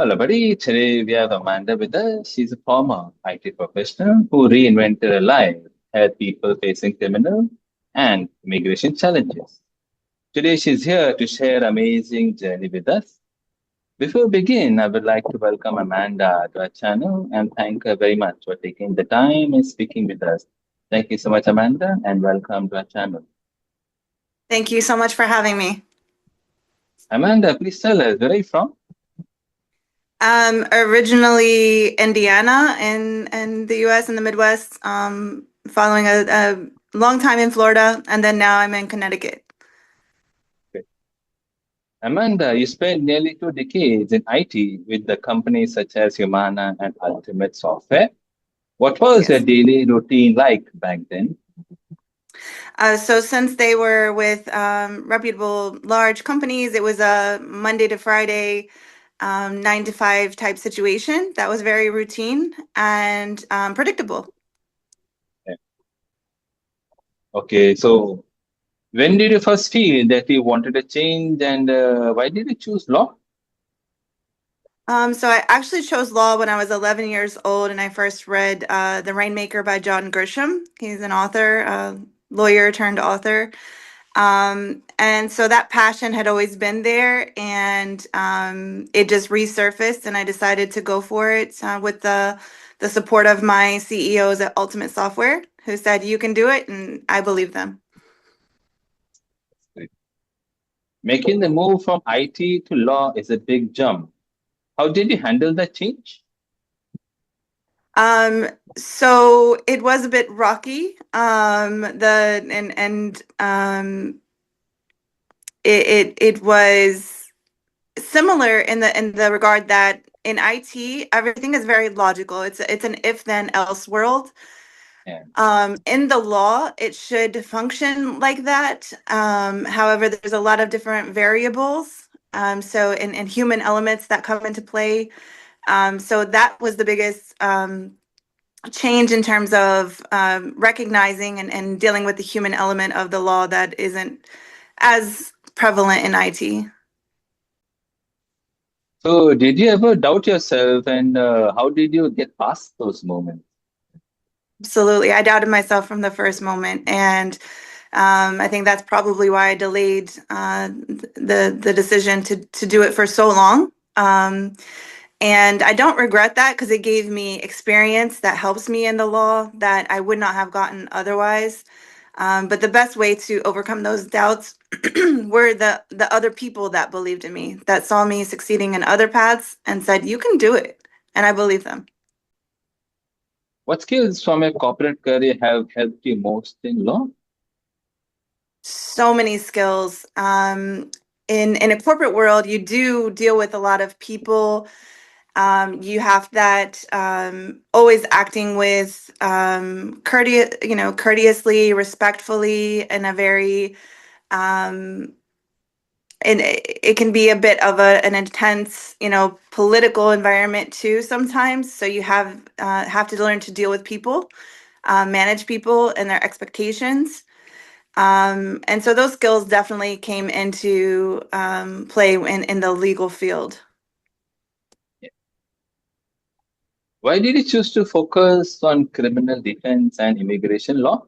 Hello, buddy. Today we have Amanda with us. She's a former IT professional who reinvented her life, helped people facing criminal and immigration challenges. Today she's here to share amazing journey with us. Before we begin, I would like to welcome Amanda to our channel and thank her very much for taking the time and speaking with us. Thank you so much, Amanda, and welcome to our channel. Thank you so much for having me. Amanda, please tell us where are you from? Originally Indiana in the US in the Midwest, following a long time in Florida, and then now I'm in Connecticut. Amanda, you spent nearly 2 decades in IT with the companies such as Humana and Ultimate Software. What was your Yes. daily routine like back then? So since they were with reputable large companies, it was a Monday to Friday, 9 to 5 type situation that was very routine and predictable. Yeah. Okay, so when did you first feel that you wanted to change and why did you choose law? So I actually chose law when I was 11 years old, and I first read The Rainmaker by John Grisham. He's an author, lawyer turned author. And so that passion had always been there, and it just resurfaced, and I decided to go for it with the support of my CEOs at Ultimate Software, who said, "You can do it," and I believe them. Making the move from IT to law is a big jump. How did you handle that change? So it was a bit rocky. The and it was similar in the regard that in IT everything is very logical. It's an if then else world. Yeah. In the law, it should function like that. However, there's a lot of different variables. So and human elements that come into play. So that was the biggest change in terms of recognizing and dealing with the human element of the law that isn't as prevalent in IT. So did you ever doubt yourself and how did you get past those moments? Absolutely. I doubted myself from the first moment. And I think that's probably why I delayed the decision to do it for so long. And I don't regret that because it gave me experience that helps me in the law that I would not have gotten otherwise. But the best way to overcome those doubts were the other people that believed in me, that saw me succeeding in other paths and said, "You can do it." And I believe them. What skills from your corporate career have helped you most in law? So many skills. In a corporate world, you do deal with a lot of people. You have that always acting with courteously, respectfully, in a very and it can be a bit of an intense, political environment too sometimes. So you have to learn to deal with people, manage people and their expectations. And so those skills definitely came into play in the legal field. Why did you choose to focus on criminal defense and immigration law?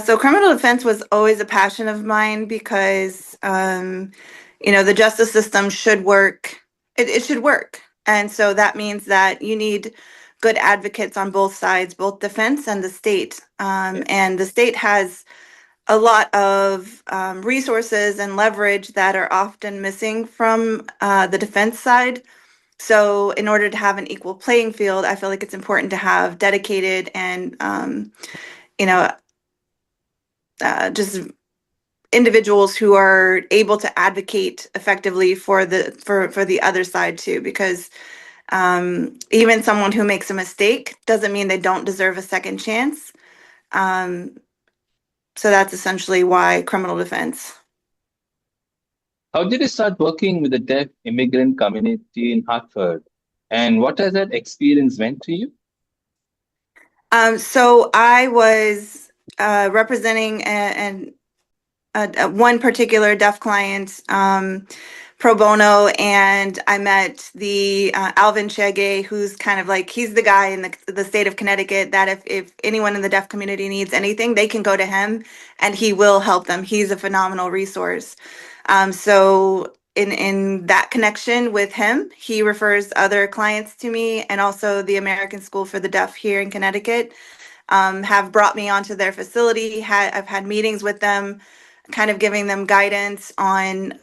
So criminal defense was always a passion of mine because, the justice system should work. It should work. And so that means that you need good advocates on both sides, both defense and the state. Yeah. And the state has a lot of resources and leverage that are often missing from the defense side. So, in order to have an equal playing field, I feel like it's important to have dedicated and, you know, just individuals who are able to advocate effectively for the other side too. Because even someone who makes a mistake doesn't mean they don't deserve a second chance. Um, so that's essentially why criminal defense. How did you start working with the deaf immigrant community in Hartford? And what has that experience meant to you? So I was representing an one particular deaf client pro bono, and I met the Alvin Chege, who's kind of like, he's the guy in the state of Connecticut that if anyone in the deaf community needs anything, they can go to him and he will help them. He's a phenomenal resource. So in that connection with him, he refers other clients to me, and also the American School for the Deaf here in Connecticut have brought me onto their facility. I've had meetings with them, kind of giving them guidance on,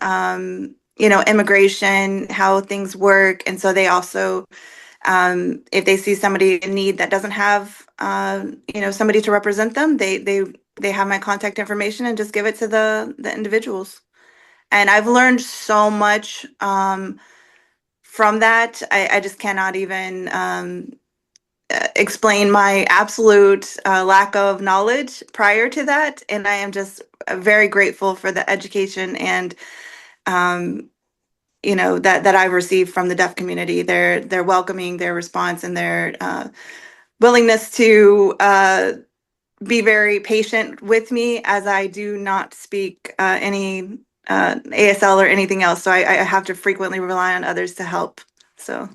immigration, how things work. And so they also, if they see somebody in need that doesn't have, somebody to represent them, they have my contact information and just give it to the individuals. And I've learned so much from that. I just cannot even explain my absolute lack of knowledge prior to that. And I am just very grateful for the education and um, that I've received from the deaf community. Their welcoming, their response, and their willingness to be very patient with me, as I do not speak any ASL or anything else. So I have to frequently rely on others to help. So.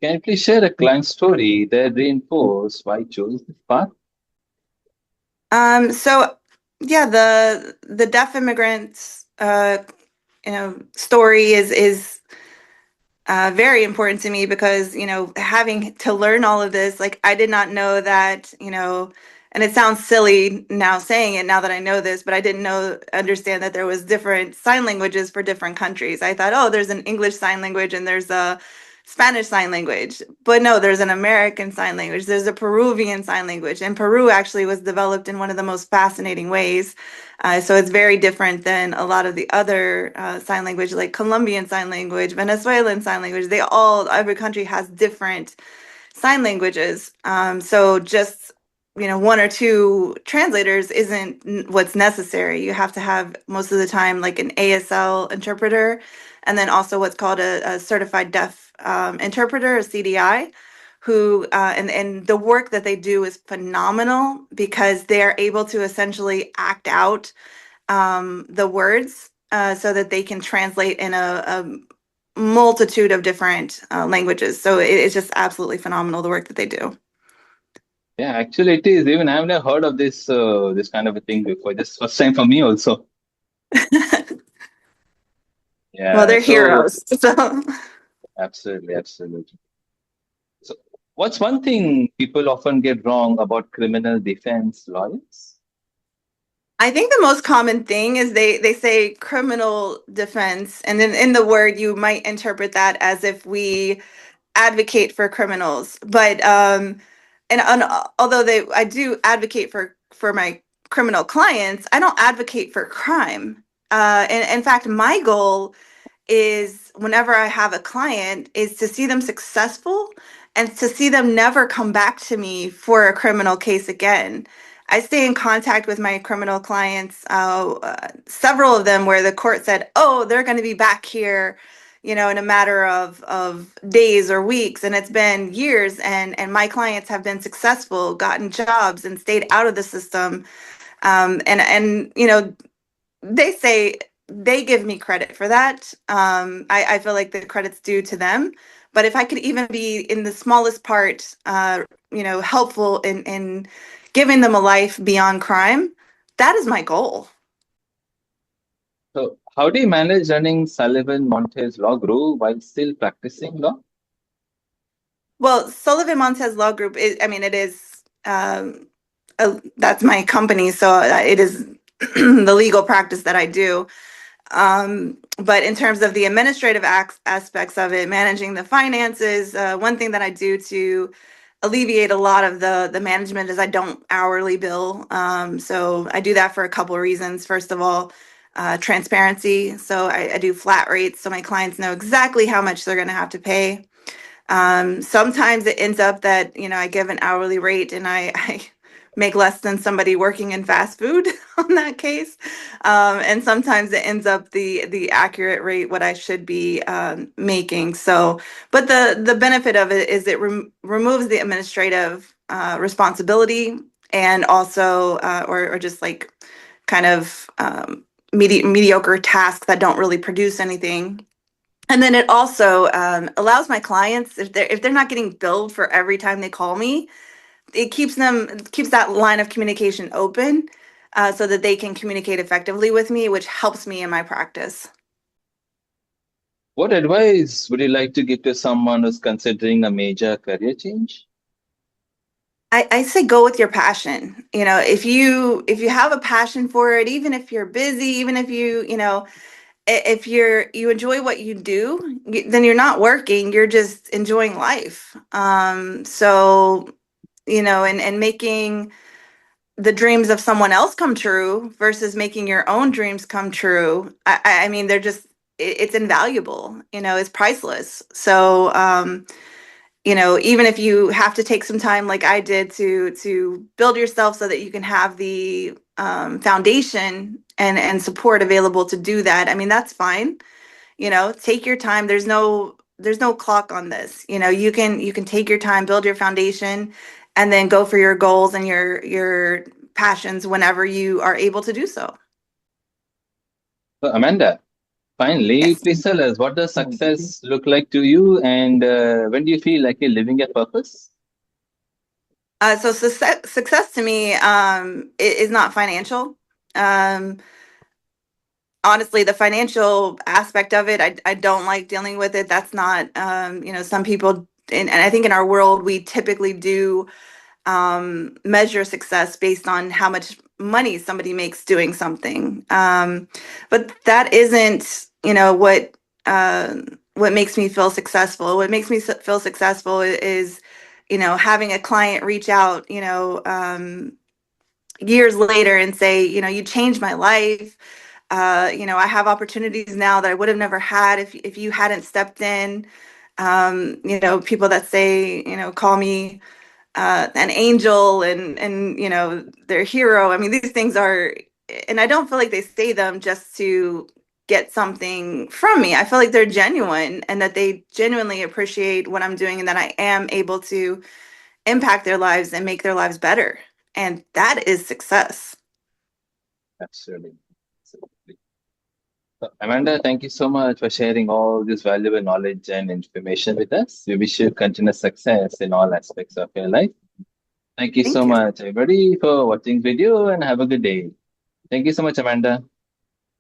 Can you please share a client story that reinforce why you chose this path? So yeah, the deaf immigrants, story is very important to me because, having to learn all of this, like I did not know that, and it sounds silly now saying it now that I know this, but I didn't understand that there was different sign languages for different countries. I thought, oh, there's an English sign language and there's a Spanish sign language. But no, there's an American sign language. There's a Peruvian sign language. And Peru actually was developed in one of the most fascinating ways. So it's very different than a lot of the other sign language, like Colombian sign language, Venezuelan sign language. Every country has different sign languages. So just, one or two translators isn't what's necessary. You have to have most of the time like an ASL interpreter, and then also what's called a certified deaf interpreter, a CDI, who and the work that they do is phenomenal because they are able to essentially act out the words so that they can translate in a multitude of different languages. So it's just absolutely phenomenal, the work that they do. Yeah, actually, it is. Even I've never heard of this kind of a thing before. This first time for me also. Well, Yeah. they're So heroes. So absolutely, absolutely. So what's one thing people often get wrong about criminal defense lawyers? I think the most common thing is they say criminal defense, and then in the word you might interpret that as if we advocate for criminals. But and although I do advocate for my criminal clients, I don't advocate for crime. And in fact, my goal is whenever I have a client is to see them successful and to see them never come back to me for a criminal case again. I stay in contact with my criminal clients, several of them where the court said, oh, they're going to be back here, in a matter of days or weeks. And it's been years, and my clients have been successful, gotten jobs, and stayed out of the system. And they say they give me credit for that. I feel like the credit's due to them. But if I could even be in the smallest part, helpful in giving them a life beyond crime, that is my goal. So how do you manage running Sullivan Montez Law Group while still practicing law? Well, Sullivan Montez Law Group is, I mean, it is, that's my company. So it is the legal practice that I do. But in terms of the administrative aspects of it, managing the finances, one thing that I do to alleviate a lot of the management is I don't hourly bill. So I do that for a couple of reasons. First of all, transparency. So I do flat rates so my clients know exactly how much they're going to have to pay. Sometimes it ends up that, I give an hourly rate and I make less than somebody working in fast food on that case. And sometimes it ends up the accurate rate, what I should be making. So, but the benefit of it is it removes the administrative responsibility, and also, or just like kind of mediocre tasks that don't really produce anything. And then it also allows my clients, if they're not getting billed for every time they call me, it keeps that line of communication open, so that they can communicate effectively with me, which helps me in my practice. What advice would you like to give to someone who's considering a major career change? I say go with your passion. If you have a passion for it, even if you're busy, even if if you enjoy what you do, then you're not working, you're just enjoying life. So, and making the dreams of someone else come true versus making your own dreams come true. I mean, it's invaluable, it's priceless. So, even if you have to take some time like I did to build yourself so that you can have the foundation and support available to do that, I mean, that's fine. Take your time. There's no clock on this. You can take your time, build your foundation, and then go for your goals and your passions whenever you are able to do so. So, Amanda, finally, Yes. please tell us, what does success look like to you, and when do you feel like you're living a purpose? So success to me is not financial. Um, Honestly, the financial aspect of it, I don't like dealing with it. That's not, some people, and I think in our world, we typically do measure success based on how much money somebody makes doing something. But that isn't, what makes me feel successful. What makes me feel successful is, having a client reach out, years later and say, you changed my life. I have opportunities now that I would have never had if you hadn't stepped in. People that say, call me an angel and their hero. I mean, these things are, and I don't feel like they say them just to get something from me. I feel like they're genuine and that they genuinely appreciate what I'm doing and that I am able to impact their lives and make their lives better. And that is success. Absolutely. Absolutely. So, Amanda, thank you so much for sharing all this valuable knowledge and information with us. We wish you continuous success in all aspects of your life. Thank you so Thank you. much, everybody, for watching video, and have a good day. Thank you so much, Amanda.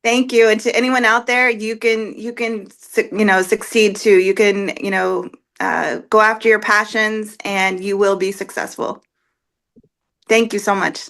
Thank you. And to anyone out there, you can succeed too. You can, go after your passions and you will be successful. Thank you so much.